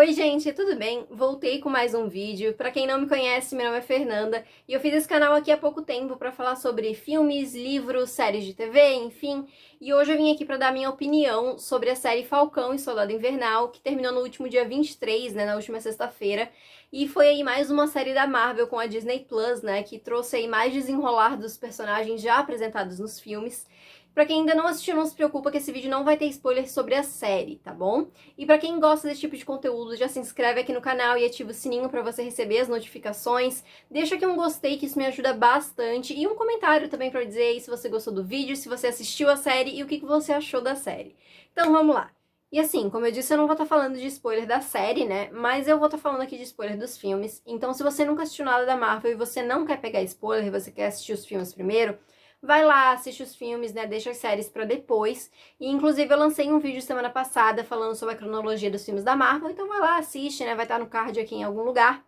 Oi gente, tudo bem? Voltei com mais um vídeo. Pra quem não me conhece, meu nome é Fernanda e eu fiz esse canal aqui há pouco tempo pra falar sobre filmes, livros, séries de TV, enfim. E hoje eu vim aqui pra dar minha opinião sobre a série Falcão e Soldado Invernal, que terminou no último dia 23, né, na última sexta-feira. E foi aí mais uma série da Marvel com a Disney Plus, né, que trouxe aí mais desenrolar dos personagens já apresentados nos filmes. Pra quem ainda não assistiu, não se preocupa que esse vídeo não vai ter spoiler sobre a série, tá bom? E pra quem gosta desse tipo de conteúdo, já se inscreve aqui no canal e ativa o sininho pra você receber as notificações. Deixa aqui um gostei, que isso me ajuda bastante. E um comentário também pra dizer aí se você gostou do vídeo, se você assistiu a série e o que você achou da série. Então vamos lá. E assim, como eu disse, eu não vou estar falando de spoiler da série, né? Mas eu vou estar falando aqui de spoiler dos filmes. Então se você nunca assistiu nada da Marvel e você não quer pegar spoiler, você quer assistir os filmes primeiro, vai lá, assiste os filmes, né? Deixa as séries pra depois. E inclusive eu lancei um vídeo semana passada falando sobre a cronologia dos filmes da Marvel, então vai lá, assiste, né? Vai estar no card aqui em algum lugar.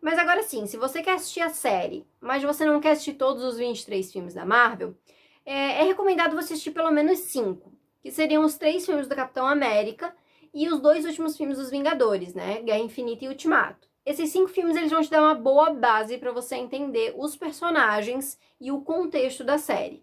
Mas agora sim, se você quer assistir a série, mas você não quer assistir todos os 23 filmes da Marvel, é recomendado você assistir pelo menos 5, que seriam os 3 filmes do Capitão América e os 2 últimos filmes dos Vingadores, né? Guerra Infinita e Ultimato. Esses 5 filmes eles vão te dar uma boa base para você entender os personagens e o contexto da série.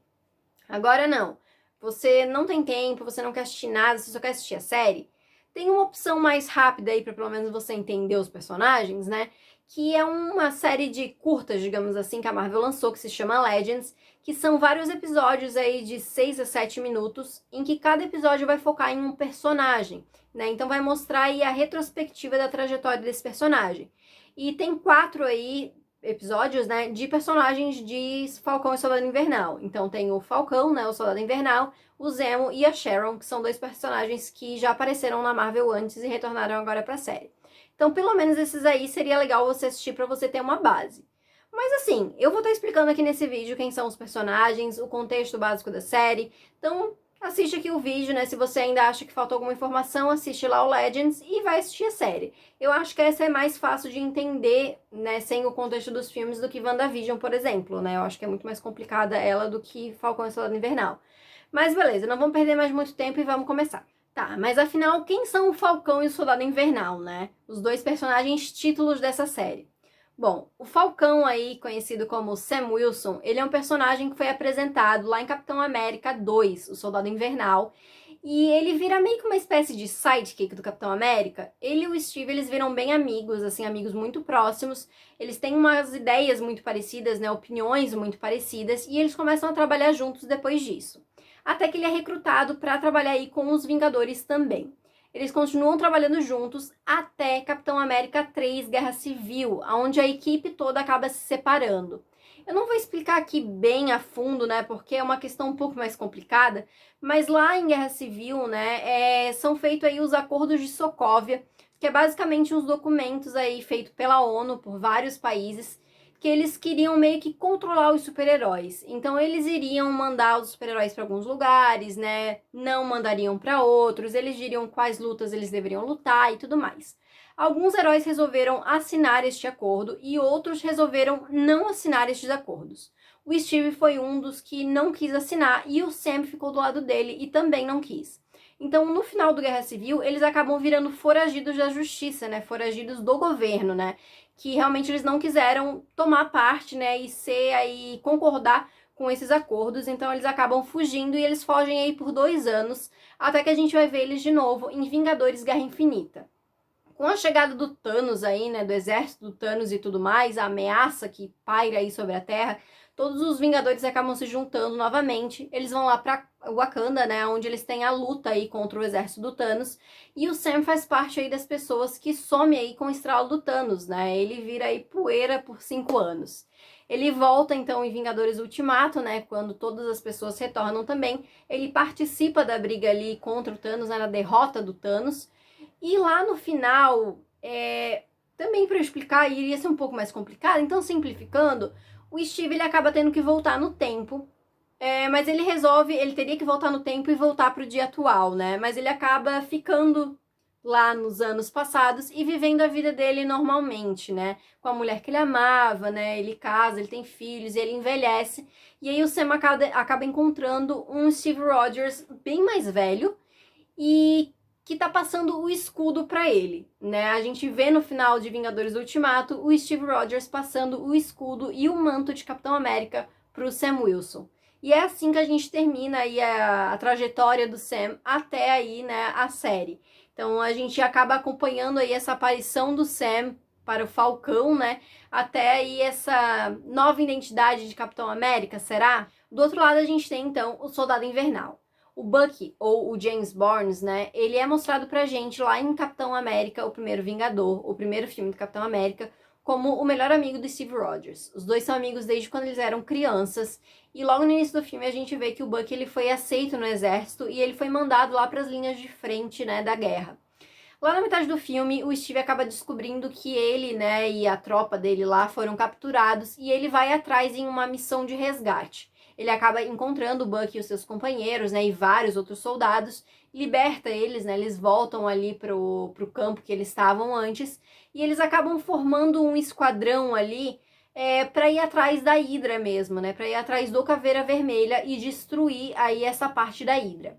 Agora não, você não tem tempo, você não quer assistir nada, você só quer assistir a série, tem uma opção mais rápida aí para pelo menos você entender os personagens, né? Que é uma série de curtas, digamos assim, que a Marvel lançou, que se chama Legends, que são vários episódios aí de 6 a 7 minutos, em que cada episódio vai focar em um personagem, né? Então vai mostrar aí a retrospectiva da trajetória desse personagem. E tem 4 aí episódios, né, de personagens de Falcão e Soldado Invernal. Então tem o Falcão, né, o Soldado Invernal, o Zemo e a Sharon, que são 2 personagens que já apareceram na Marvel antes e retornaram agora pra série. Então, pelo menos esses aí seria legal você assistir pra você ter uma base. Mas assim, eu vou estar explicando aqui nesse vídeo quem são os personagens, o contexto básico da série. Então, assiste aqui o vídeo, né? Se você ainda acha que faltou alguma informação, assiste lá o Legends e vai assistir a série. Eu acho que essa é mais fácil de entender, né, sem o contexto dos filmes do que WandaVision, por exemplo, né? Eu acho que é muito mais complicada ela do que Falcão e Soldado Invernal. Mas beleza, não vamos perder mais muito tempo e vamos começar. Tá, mas afinal, quem são o Falcão e o Soldado Invernal, né? Os 2 personagens títulos dessa série. Bom, o Falcão aí, conhecido como Sam Wilson, ele é um personagem que foi apresentado lá em Capitão América 2, o Soldado Invernal, e ele vira meio que uma espécie de sidekick do Capitão América. Ele e o Steve, eles viram bem amigos, assim, amigos muito próximos. Eles têm umas ideias muito parecidas, né, opiniões muito parecidas, e eles começam a trabalhar juntos depois disso. Até que ele é recrutado para trabalhar aí com os Vingadores também. Eles continuam trabalhando juntos até Capitão América 3 Guerra Civil, onde a equipe toda acaba se separando. Eu não vou explicar aqui bem a fundo, né, porque é uma questão um pouco mais complicada, mas lá em Guerra Civil, né, são feitos aí os acordos de Sokovia, que é basicamente uns documentos aí feitos pela ONU por vários países, que eles queriam meio que controlar os super-heróis. Então eles iriam mandar os super-heróis para alguns lugares, né? Não mandariam para outros, eles diriam quais lutas eles deveriam lutar e tudo mais. Alguns heróis resolveram assinar este acordo e outros resolveram não assinar estes acordos. O Steve foi um dos que não quis assinar e o Sam ficou do lado dele e também não quis. Então, no final do Guerra Civil, eles acabam virando foragidos da justiça, né? Foragidos do governo, né? Que realmente eles não quiseram tomar parte, né, e ser aí, concordar com esses acordos, então eles acabam fugindo e eles fogem aí por 2 anos, até que a gente vai ver eles de novo em Vingadores Guerra Infinita. Com a chegada do Thanos aí, né, do exército do Thanos e tudo mais, a ameaça que paira aí sobre a Terra, todos os Vingadores acabam se juntando novamente. Eles vão lá pra Wakanda, né, onde eles têm a luta aí contra o exército do Thanos. E o Sam faz parte aí das pessoas que some aí com o estralo do Thanos, né? Ele vira aí poeira por 5 anos. Ele volta então em Vingadores Ultimato, né, quando todas as pessoas retornam também. Ele participa da briga ali contra o Thanos, né, na derrota do Thanos. E lá no final, também para eu explicar, iria ser um pouco mais complicado, então simplificando, o Steve ele acaba tendo que voltar no tempo, mas ele teria que voltar no tempo e voltar para o dia atual, né? Mas ele acaba ficando lá nos anos passados e vivendo a vida dele normalmente, né? Com a mulher que ele amava, né? Ele casa, ele tem filhos, ele envelhece. E aí o Sam acaba encontrando um Steve Rogers bem mais velho e que tá passando o escudo pra ele, né? A gente vê no final de Vingadores Ultimato o Steve Rogers passando o escudo e o manto de Capitão América pro Sam Wilson. E é assim que a gente termina aí a trajetória do Sam até aí, né, a série. Então a gente acaba acompanhando aí essa aparição do Sam para o Falcão, né, até aí essa nova identidade de Capitão América, será? Do outro lado a gente tem então o Soldado Invernal. O Bucky, ou o James Bourne, né, ele é mostrado pra gente lá em Capitão América, o Primeiro Vingador, o primeiro filme do Capitão América, como o melhor amigo do Steve Rogers. Os dois são amigos desde quando eles eram crianças, e logo no início do filme a gente vê que o Bucky ele foi aceito no exército e ele foi mandado lá para as linhas de frente, né, da guerra. Lá na metade do filme, o Steve acaba descobrindo que ele, né, e a tropa dele lá foram capturados e ele vai atrás em uma missão de resgate. Ele acaba encontrando o Bucky e os seus companheiros, né, e vários outros soldados, liberta eles, né, eles voltam ali pro campo que eles estavam antes, e eles acabam formando um esquadrão ali para ir atrás da Hydra mesmo, né, para ir atrás do Caveira Vermelha e destruir aí essa parte da Hydra.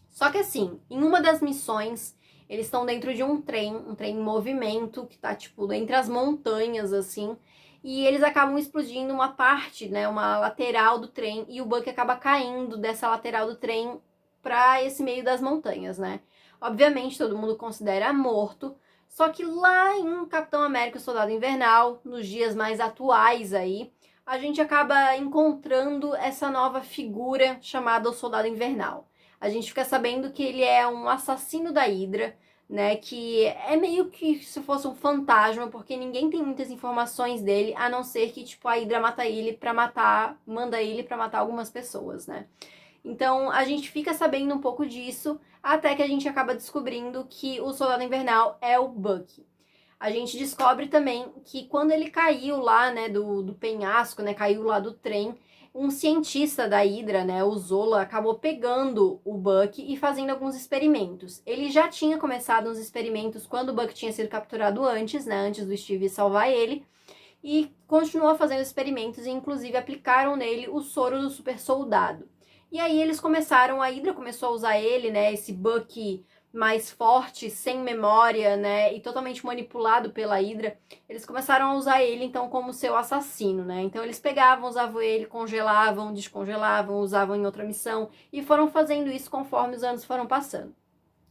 Só que assim, em uma das missões, eles estão dentro de um trem em movimento, que tá, tipo, entre as montanhas, assim, e eles acabam explodindo uma parte, né, uma lateral do trem, e o Bucky acaba caindo dessa lateral do trem pra esse meio das montanhas, né. Obviamente, todo mundo considera morto, só que lá em Capitão América, o Soldado Invernal, nos dias mais atuais aí, a gente acaba encontrando essa nova figura chamada o Soldado Invernal. A gente fica sabendo que ele é um assassino da Hydra, né, que é meio que se fosse um fantasma, porque ninguém tem muitas informações dele, a não ser que, tipo, a Hydra manda ele pra matar algumas pessoas, né. Então, a gente fica sabendo um pouco disso, até que a gente acaba descobrindo que o Soldado Invernal é o Bucky. A gente descobre também que quando ele caiu lá, né, do penhasco, né, caiu lá do trem, um cientista da Hydra, né, o Zola, acabou pegando o Bucky e fazendo alguns experimentos. Ele já tinha começado uns experimentos quando o Bucky tinha sido capturado antes, né, antes do Steve salvar ele, e continuou fazendo experimentos e inclusive aplicaram nele o soro do super soldado. E aí eles começaram, a Hydra começou a usar ele, né, esse Bucky mais forte, sem memória, né, e totalmente manipulado pela Hydra, eles começaram a usar ele, então, como seu assassino, né, então eles pegavam, usavam ele, congelavam, descongelavam, usavam em outra missão, e foram fazendo isso conforme os anos foram passando.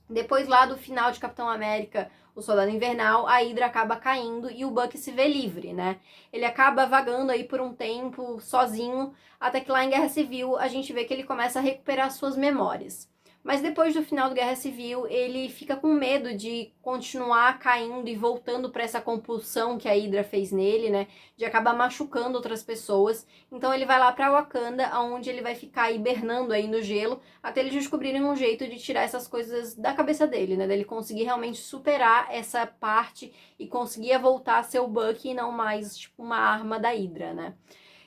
Depois lá do final de Capitão América, o Soldado Invernal, a Hydra acaba caindo e o Bucky se vê livre, né? Ele acaba vagando aí por um tempo, sozinho, até que lá em Guerra Civil a gente vê que ele começa a recuperar suas memórias. Mas depois do final da Guerra Civil, ele fica com medo de continuar caindo e voltando para essa compulsão que a Hydra fez nele, né? De acabar machucando outras pessoas. Então ele vai lá para Wakanda, onde ele vai ficar hibernando aí no gelo, até eles descobrirem um jeito de tirar essas coisas da cabeça dele, né? Dele conseguir realmente superar essa parte e conseguir voltar a ser o Bucky e não mais, tipo, uma arma da Hydra, né?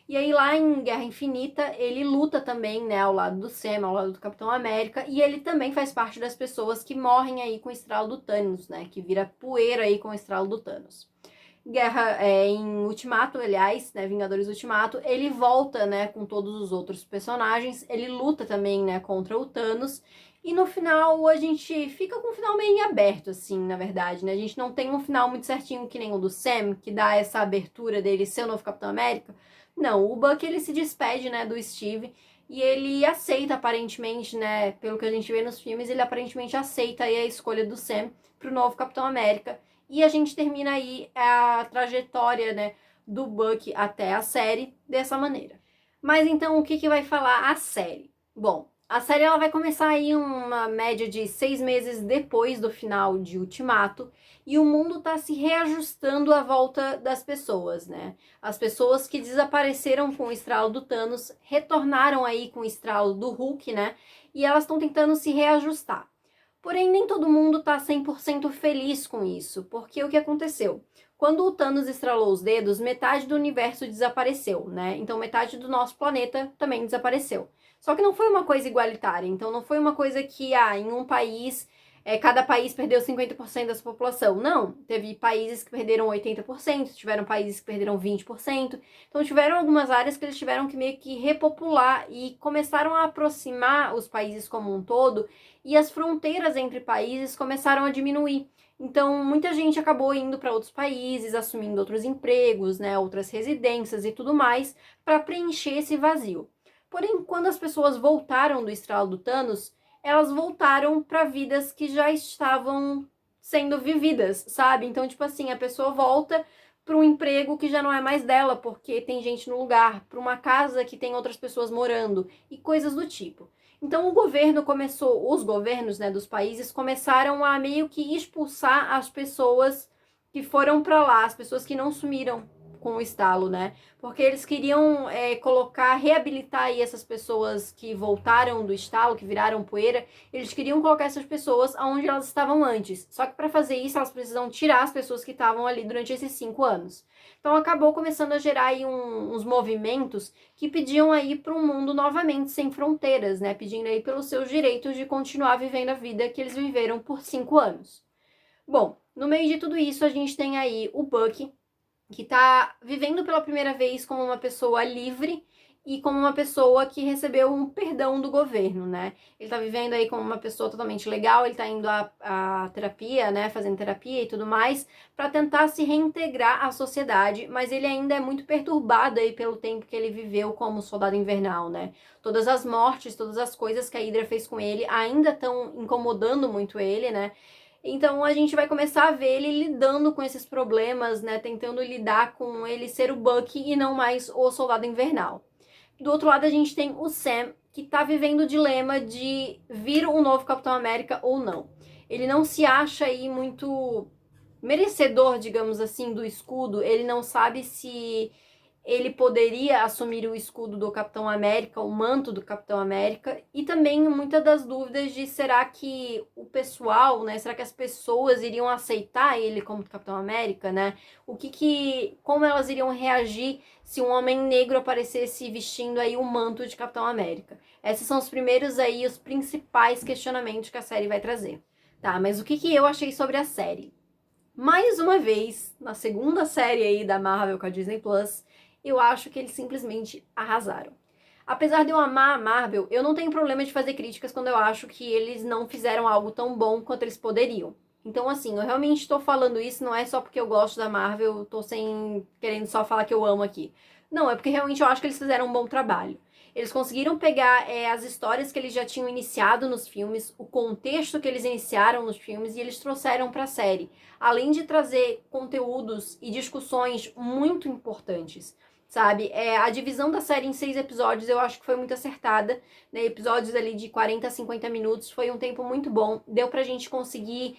E aí lá em Guerra Infinita, ele luta também, né, ao lado do Sam, ao lado do Capitão América, e ele também faz parte das pessoas que morrem aí com o estralo do Thanos, né, que vira poeira aí com o estralo do Thanos. Em Ultimato, aliás, né, Vingadores Ultimato, ele volta, né, com todos os outros personagens, ele luta também, né, contra o Thanos, e no final a gente fica com um final meio aberto, assim, na verdade, né, a gente não tem um final muito certinho que nem o do Sam, que dá essa abertura dele ser o novo Capitão América. Não, o Bucky ele se despede, né, do Steve e ele aceita aparentemente, né, pelo que a gente vê nos filmes, ele aparentemente aceita aí a escolha do Sam pro novo Capitão América. E a gente termina aí a trajetória, né, do Bucky até a série dessa maneira. Mas então o que vai falar a série? Bom, a série ela vai começar aí uma média de 6 meses depois do final de Ultimato e o mundo tá se reajustando à volta das pessoas, né? As pessoas que desapareceram com o estralo do Thanos retornaram aí com o estralo do Hulk, né? E elas estão tentando se reajustar. Porém, nem todo mundo tá 100% feliz com isso, porque o que aconteceu? Quando o Thanos estralou os dedos, metade do universo desapareceu, né? Então metade do nosso planeta também desapareceu. Só que não foi uma coisa igualitária, então não foi uma coisa que, em um país cada país perdeu 50% da sua população. Não, teve países que perderam 80%, tiveram países que perderam 20%. Então tiveram algumas áreas que eles tiveram que meio que repopular e começaram a aproximar os países como um todo e as fronteiras entre países começaram a diminuir. Então muita gente acabou indo para outros países, assumindo outros empregos, né, outras residências e tudo mais para preencher esse vazio. Porém, quando as pessoas voltaram do estralo do Thanos, elas voltaram para vidas que já estavam sendo vividas, sabe? Então, tipo assim, a pessoa volta para um emprego que já não é mais dela, porque tem gente no lugar, para uma casa que tem outras pessoas morando e coisas do tipo. Então, o governo começou, os governos, né, dos países começaram a meio que expulsar as pessoas que foram para lá, as pessoas que não sumiram com o estalo, né? Porque eles queriam colocar, reabilitar aí essas pessoas que voltaram do estalo, que viraram poeira, eles queriam colocar essas pessoas onde elas estavam antes. Só que para fazer isso, elas precisam tirar as pessoas que estavam ali durante esses 5 anos. Então acabou começando a gerar aí uns movimentos que pediam aí para um mundo novamente sem fronteiras, né? Pedindo aí pelos seus direitos de continuar vivendo a vida que eles viveram por 5 anos. Bom, no meio de tudo isso, a gente tem aí o Bucky, que tá vivendo pela primeira vez como uma pessoa livre e como uma pessoa que recebeu um perdão do governo, né? Ele tá vivendo aí como uma pessoa totalmente legal, ele tá indo à terapia, né? Fazendo terapia e tudo mais, para tentar se reintegrar à sociedade, mas ele ainda é muito perturbado aí pelo tempo que ele viveu como soldado invernal, né? Todas as mortes, todas as coisas que a Hydra fez com ele ainda estão incomodando muito ele, né? Então a gente vai começar a ver ele lidando com esses problemas, né? Tentando lidar com ele ser o Bucky e não mais o Soldado Invernal. Do outro lado a gente tem o Sam, que tá vivendo o dilema de vir um novo Capitão América ou não. Ele não se acha aí muito merecedor, digamos assim, do escudo. Ele não sabe se ele poderia assumir o escudo do Capitão América, o manto do Capitão América, e também muitas das dúvidas de será que o pessoal, né, será que as pessoas iriam aceitar ele como Capitão América, né? Como elas iriam reagir se um homem negro aparecesse vestindo aí o manto de Capitão América? Esses são os primeiros aí, os principais questionamentos que a série vai trazer. Tá, mas o que eu achei sobre a série? Mais uma vez, na segunda série aí da Marvel com a Disney Plus, eu acho que eles simplesmente arrasaram. Apesar de eu amar a Marvel, eu não tenho problema de fazer críticas quando eu acho que eles não fizeram algo tão bom quanto eles poderiam. Então, assim, eu realmente estou falando isso, não é só porque eu gosto da Marvel, tô querendo só falar que eu amo aqui. Não, é porque realmente eu acho que eles fizeram um bom trabalho. Eles conseguiram pegar as histórias que eles já tinham iniciado nos filmes, o contexto que eles iniciaram nos filmes e eles trouxeram para a série. Além de trazer conteúdos e discussões muito importantes, sabe? A divisão da série em 6 episódios eu acho que foi muito acertada, né? Episódios ali de 40 a 50 minutos, foi um tempo muito bom, deu pra gente conseguir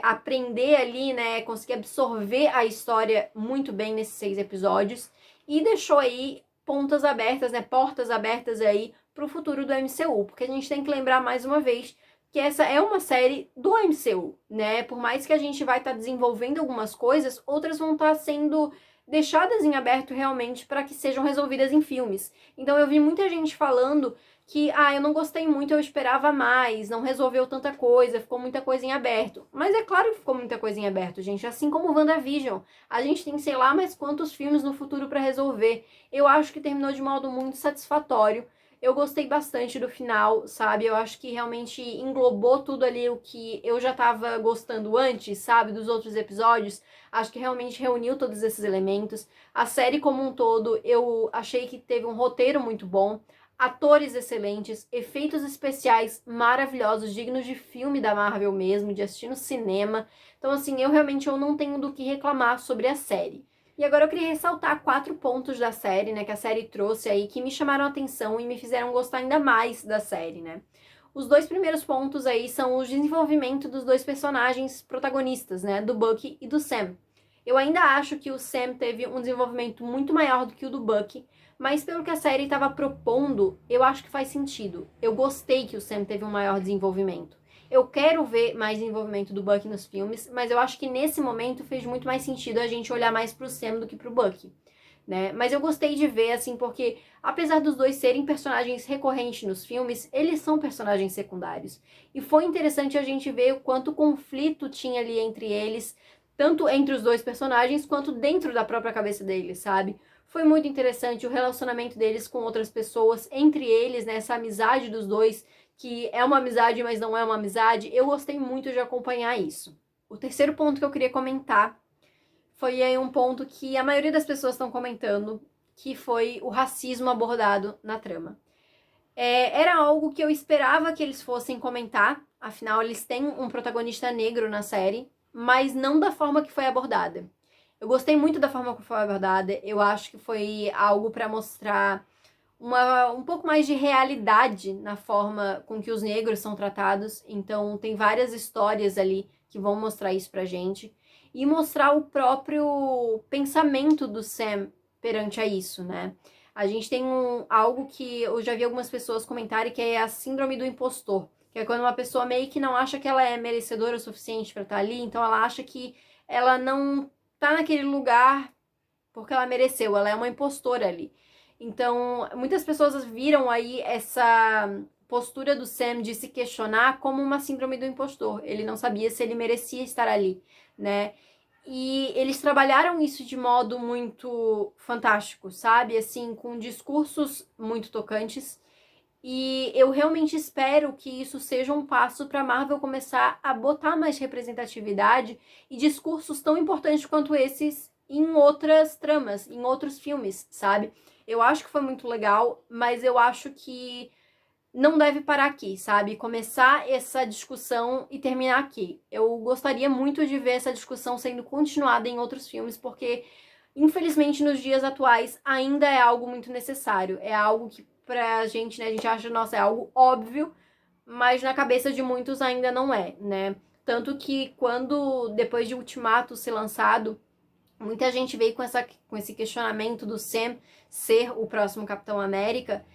aprender ali, né? Conseguir absorver a história muito bem nesses 6 episódios e deixou aí pontas abertas, né? Portas abertas aí pro futuro do MCU, porque a gente tem que lembrar mais uma vez que essa é uma série do MCU, né? Por mais que a gente vai estar desenvolvendo algumas coisas, outras vão estar sendo deixadas em aberto realmente para que sejam resolvidas em filmes. Então eu vi muita gente falando que, eu não gostei muito, eu esperava mais, não resolveu tanta coisa, ficou muita coisa em aberto. Mas é claro que ficou muita coisa em aberto, gente, assim como o WandaVision. A gente tem sei lá mais quantos filmes no futuro para resolver. Eu acho que terminou de modo muito satisfatório. Eu gostei bastante do final, sabe? Eu acho que realmente englobou tudo ali o que eu já tava gostando antes, sabe? Dos outros episódios. Acho que realmente reuniu todos esses elementos. A série como um todo, eu achei que teve um roteiro muito bom, atores excelentes, efeitos especiais maravilhosos, dignos de filme da Marvel mesmo, de assistir no cinema. Então, assim, eu não tenho do que reclamar sobre a série. E agora eu queria ressaltar 4 pontos da série, né, que a série trouxe aí, que me chamaram a atenção e me fizeram gostar ainda mais da série, né. Os 2 primeiros pontos aí são o desenvolvimento dos 2 personagens protagonistas, né, do Bucky e do Sam. Eu ainda acho que o Sam teve um desenvolvimento muito maior do que o do Bucky, mas pelo que a série estava propondo, eu acho que faz sentido. Eu gostei que o Sam teve um maior desenvolvimento. Eu quero ver mais desenvolvimento do Bucky nos filmes, mas eu acho que nesse momento fez muito mais sentido a gente olhar mais pro Sam do que pro Bucky. né? Mas eu gostei de ver, assim, porque apesar dos dois serem personagens recorrentes nos filmes, eles são personagens secundários. E foi interessante a gente ver o quanto conflito tinha ali entre eles, tanto entre os dois personagens, quanto dentro da própria cabeça deles, sabe? Foi muito interessante o relacionamento deles com outras pessoas, entre eles, né, essa amizade dos dois, que é uma amizade, mas não é uma amizade. Eu gostei muito de acompanhar isso. O terceiro ponto que eu queria comentar foi aí um ponto que a maioria das pessoas estão comentando, que foi o racismo abordado na trama. Era algo que eu esperava que eles fossem comentar, afinal eles têm um protagonista negro na série, mas não da forma que foi abordada. Eu gostei muito da forma que foi abordada, eu acho que foi algo para mostrar um pouco mais de realidade na forma com que os negros são tratados, então tem várias histórias ali que vão mostrar isso pra gente, e mostrar o próprio pensamento do Sam perante a isso, né? A gente tem algo que eu já vi algumas pessoas comentarem, que é a síndrome do impostor, que é quando uma pessoa meio que não acha que ela é merecedora o suficiente para estar ali, então ela acha que ela não tá naquele lugar porque ela mereceu, ela é uma impostora ali. Então, muitas pessoas viram aí essa postura do Sam de se questionar como uma síndrome do impostor. Ele não sabia se ele merecia estar ali, né? E eles trabalharam isso de modo muito fantástico, sabe? Assim, com discursos muito tocantes. E eu realmente espero que isso seja um passo para a Marvel começar a botar mais representatividade e discursos tão importantes quanto esses em outras tramas, em outros filmes, sabe? Eu acho que foi muito legal, mas eu acho que não deve parar aqui, sabe? Começar essa discussão e terminar aqui. Eu gostaria muito de ver essa discussão sendo continuada em outros filmes, porque infelizmente nos dias atuais ainda é algo muito necessário. É algo que pra gente, né, a gente acha, nossa, é algo óbvio, mas na cabeça de muitos ainda não é, né? Tanto que quando, depois de Ultimato ser lançado, muita gente veio com esse questionamento do Sam ser o próximo Capitão América,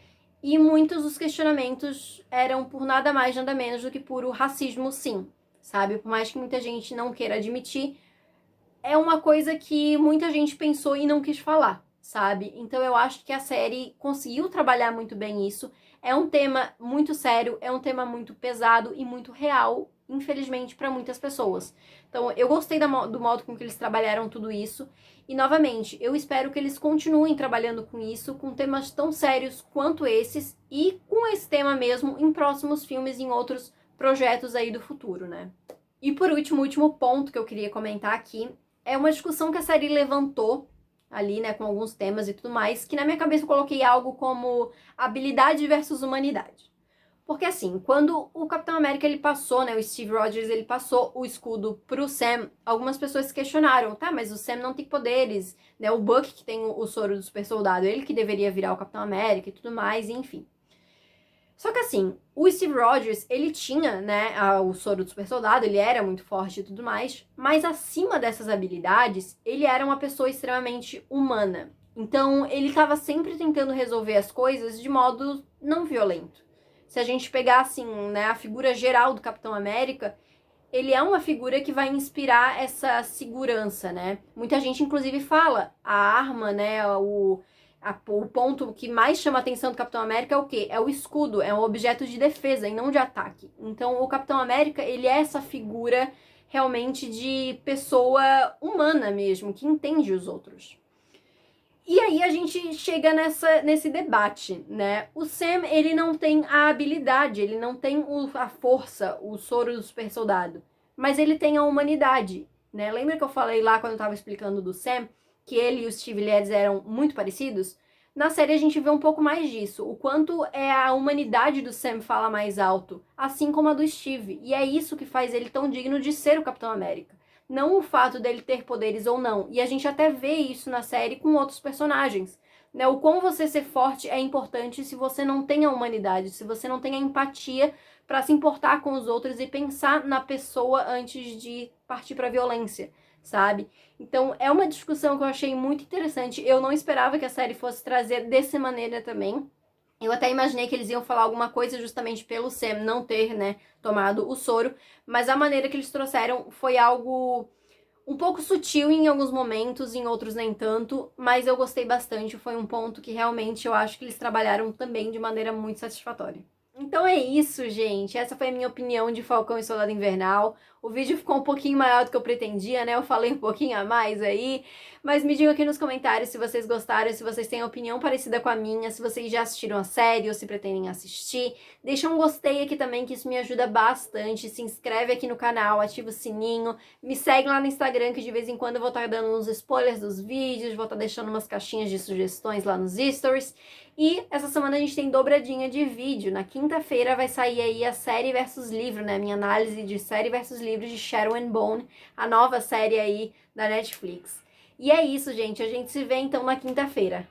e muitos dos questionamentos eram por nada mais, nada menos do que puro racismo, sim, sabe? Por mais que muita gente não queira admitir, é uma coisa que muita gente pensou e não quis falar, sabe? Então eu acho que a série conseguiu trabalhar muito bem isso. É um tema muito sério, é um tema muito pesado e muito real, infelizmente, para muitas pessoas. Então eu gostei do modo com que eles trabalharam tudo isso. E novamente, eu espero que eles continuem trabalhando com isso, com temas tão sérios quanto esses e com esse tema mesmo em próximos filmes e em outros projetos aí do futuro, né? E por último, o último ponto que eu queria comentar aqui é uma discussão que a série levantou ali, né, com alguns temas e tudo mais, que na minha cabeça eu coloquei algo como habilidade versus humanidade. Porque assim, quando o Capitão América ele passou, né, o Steve Rogers ele passou o escudo pro Sam, algumas pessoas se questionaram, tá, mas o Sam não tem poderes, né, o Buck que tem o soro do super soldado, ele que deveria virar o Capitão América e tudo mais, enfim. Só que assim, o Steve Rogers, ele tinha, né, o soro do super soldado, ele era muito forte e tudo mais, mas acima dessas habilidades, ele era uma pessoa extremamente humana. Então, ele estava sempre tentando resolver as coisas de modo não violento. Se a gente pegar, assim, né, a figura geral do Capitão América, ele é uma figura que vai inspirar essa segurança, né? Muita gente, inclusive, fala a arma, né, o ponto que mais chama a atenção do Capitão América é o quê? É o escudo, é um objeto de defesa e não de ataque. Então, o Capitão América, ele é essa figura realmente de pessoa humana mesmo, que entende os outros. E aí a gente chega nesse debate, né? O Sam, ele não tem a habilidade, ele não tem a força, o soro do super soldado, mas ele tem a humanidade, né? Lembra que eu falei lá quando eu tava explicando do Sam, que ele e o Steve Rogers eram muito parecidos? Na série a gente vê um pouco mais disso, o quanto é a humanidade do Sam fala mais alto, assim como a do Steve, e é isso que faz ele tão digno de ser o Capitão América. Não o fato dele ter poderes ou não. E a gente até vê isso na série com outros personagens. Né? O quão você ser forte é importante se você não tem a humanidade, se você não tem a empatia para se importar com os outros e pensar na pessoa antes de partir para violência, sabe? Então é uma discussão que eu achei muito interessante. Eu não esperava que a série fosse trazer dessa maneira também. Eu até imaginei que eles iam falar alguma coisa justamente pelo Sam não ter, né, tomado o soro, mas a maneira que eles trouxeram foi algo Um pouco sutil em alguns momentos, em outros nem tanto, mas eu gostei bastante, foi um ponto que realmente eu acho que eles trabalharam também de maneira muito satisfatória. Então é isso, gente. Essa foi a minha opinião de Falcão e Soldado Invernal. O vídeo ficou um pouquinho maior do que eu pretendia, né? Eu falei um pouquinho a mais aí. Mas me digam aqui nos comentários se vocês gostaram, se vocês têm opinião parecida com a minha, se vocês já assistiram a série ou se pretendem assistir. Deixa um gostei aqui também, que isso me ajuda bastante. Se inscreve aqui no canal, ativa o sininho. Me segue lá no Instagram, que de vez em quando eu vou estar dando uns spoilers dos vídeos, vou estar deixando umas caixinhas de sugestões lá nos stories. E essa semana a gente tem dobradinha de vídeo. Na quinta-feira vai sair aí a série versus livro, né? Minha análise de série versus livro de Shadow and Bone, a nova série aí da Netflix. E é isso, gente. A gente se vê então na quinta-feira.